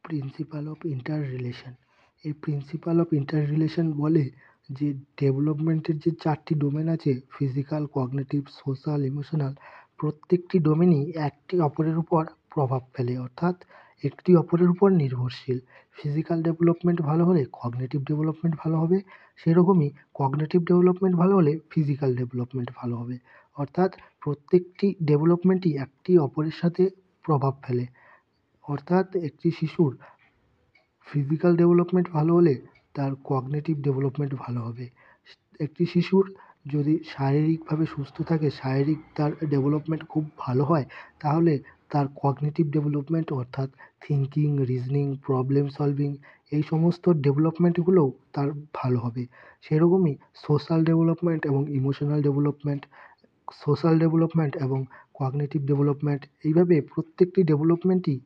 Principal of inter relation. এই principal of inter relation বলে যে ডেভেলপমেন্টের যে 4টি ডোমেন আছে ফিজিক্যাল, কগনিটিভ, সোশ্যাল, ইমোশনাল, প্রত্যেকটি ডোমেনই একটি অপরের উপর প্রভাব ফেলে, অর্থাৎ একটি অপরের উপর নির্ভরশীল। ফিজিক্যাল ডেভেলপমেন্ট ভালো হলে কগনিটিভ ডেভেলপমেন্ট ভালো হবে, সেরকমই কগনিটিভ ডেভেলপমেন্ট ভালো হলে ফিজিক্যাল ডেভেলপমেন্ট ভালো হবে। অর্থাৎ প্রত্যেকটি ডেভেলপমেন্টই একটি অপরের সাথে প্রভাব ফেলে। অর্থাৎ একটি শিশুর ফিজিক্যাল ডেভেলপমেন্ট ভালো হলে তার কগনিটিভ ডেভেলপমেন্ট ভালো হবে। একটি শিশুর যদি শারীরিকভাবে সুস্থ থাকে, শারীরিক তার ডেভেলপমেন্ট খুব ভালো হয়, তাহলে তার কগনিটিভ ডেভেলপমেন্ট অর্থাৎ থিঙ্কিং, রিজনিং, প্রবলেম সলভিং, এই সমস্ত ডেভেলপমেন্টগুলোও তার ভালো হবে। সেরকমই সোশ্যাল ডেভেলপমেন্ট এবং ইমোশনাল ডেভেলপমেন্ট, সোশ্যাল ডেভেলপমেন্ট এবং কগনিটিভ ডেভেলপমেন্ট, এইভাবে প্রত্যেকটি ডেভেলপমেন্টই